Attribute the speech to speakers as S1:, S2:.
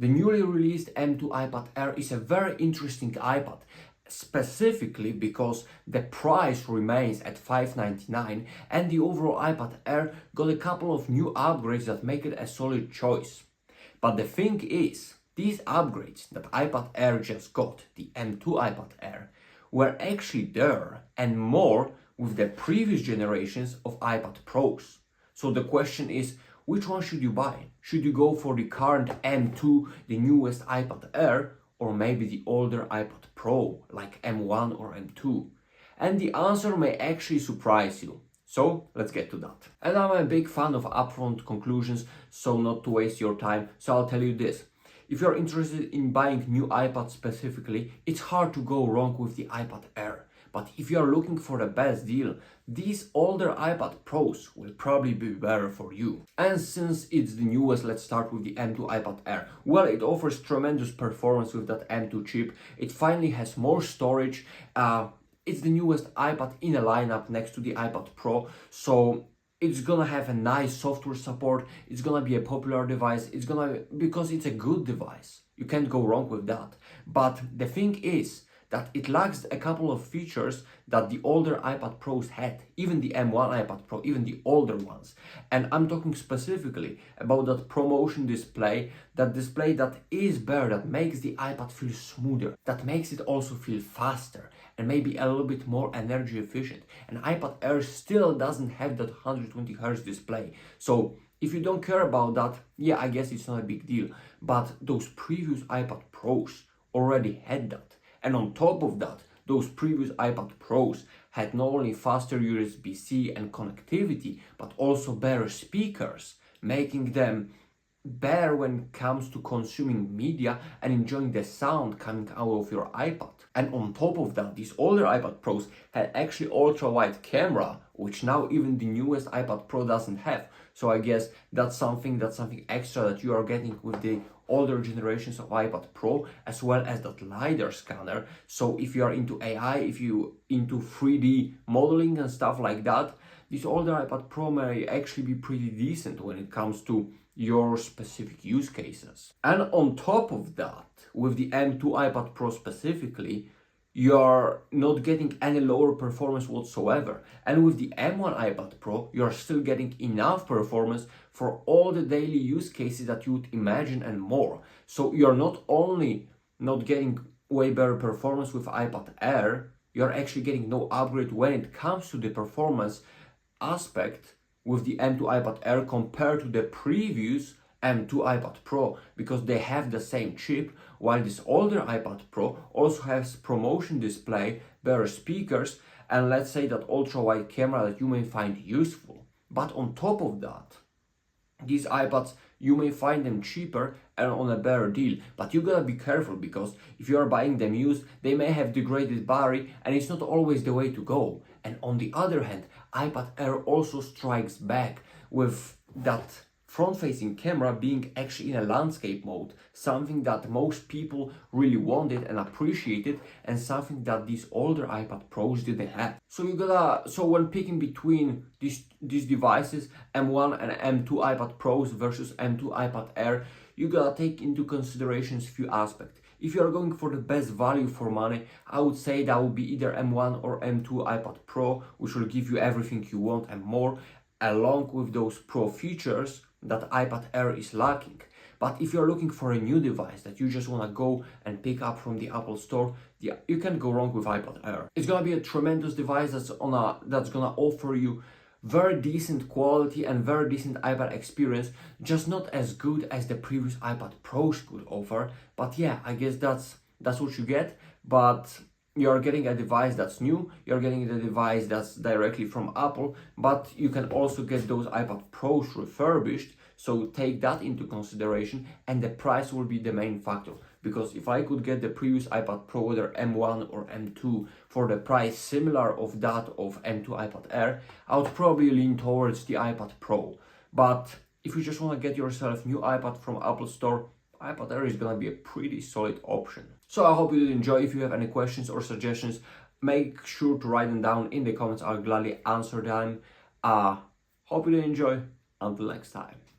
S1: The newly released M2 iPad Air is a very interesting iPad, specifically because the price remains at $599 and the overall iPad Air got a couple of new upgrades that make it a solid choice. But the thing is, these upgrades that iPad Air just got, the M2 iPad Air, were actually there and more with the previous generations of iPad Pros. So the question is, which one should you buy? Should you go for the current M2, the newest iPad Air, or maybe the older iPad Pro like M1 or M2? And the answer may actually surprise you. So let's get to that. And I'm a big fan of upfront conclusions, so not to waste your time, so I'll tell you this. If you're interested in buying new iPad specifically, it's hard to go wrong with the iPad Air. But if you're looking for the best deal, these older iPad Pros will probably be better for you. And since it's the newest, let's start with the M2 iPad Air. Well, it offers tremendous performance with that M2 chip. It finally has more storage. It's the newest iPad in a lineup next to the iPad Pro, so it's gonna have a nice software support. It's gonna be a popular device. Because it's a good device. You can't go wrong with that. But the thing is that it lacks a couple of features that the older iPad Pros had, even the M1 iPad Pro, even the older ones. And I'm talking specifically about that ProMotion display that is better, that makes the iPad feel smoother, that makes it also feel faster and maybe a little bit more energy efficient. And iPad Air still doesn't have that 120Hz display. So if you don't care about that, yeah, I guess it's not a big deal. But those previous iPad Pros already had that. And on top of that, those previous iPad Pros had not only faster USB-C and connectivity, but also better speakers, making them better when it comes to consuming media and enjoying the sound coming out of your iPad. And on top of that, these older iPad Pros had actually ultra-wide camera, which now even the newest iPad Pro doesn't have. So I guess that's something extra that you are getting with the older generations of iPad Pro, as well as that LiDAR scanner. So if you are into AI, if you into 3D modeling and stuff like that, this older iPad Pro may actually be pretty decent when it comes to your specific use cases. And on top of that, with the M2 iPad Pro specifically, you're not getting any lower performance whatsoever. And with the M1 iPad Pro, you're still getting enough performance for all the daily use cases that you would imagine and more. So you're not only not getting way better performance with iPad Air, you're actually getting no upgrade when it comes to the performance aspect with the M2 iPad Air compared to the previous M2 iPad Pro, because they have the same chip, while this older iPad Pro also has ProMotion display, better speakers, and let's say that ultra-wide camera that you may find useful. But on top of that, these iPads, you may find them cheaper and on a better deal. But you gotta be careful, because if you are buying them used, they may have degraded battery, and it's not always the way to go. And on the other hand, iPad Air also strikes back with that front-facing camera being actually in a landscape mode, something that most people really wanted and appreciated, and something that these older iPad Pros didn't have. So when picking between these devices, M1 and M2 iPad Pros versus M2 iPad Air, you gotta take into considerations few aspects. If you are going for the best value for money, I would say that would be either M1 or M2 iPad Pro, which will give you everything you want and more, along with those Pro features that iPad Air is lacking. But if you're looking for a new device that you just want to go and pick up from the Apple Store, yeah, you can't go wrong with iPad Air. It's gonna be a tremendous device that's gonna offer you very decent quality and very decent iPad experience, just not as good as the previous iPad Pros could offer. But yeah, I guess that's what you get. But you're getting a device that's new, you're getting the device that's directly from Apple, but you can also get those iPad Pros refurbished, so take that into consideration, and the price will be the main factor. Because if I could get the previous iPad Pro, whether M1 or M2, for the price similar of that of M2 iPad Air, I would probably lean towards the iPad Pro. But if you just want to get yourself new iPad from Apple Store, iPad Air is gonna be a pretty solid option. So I hope you did enjoy. If you have any questions or suggestions, make sure to write them down in the comments. I'll gladly answer them. Hope you did enjoy. Until next time.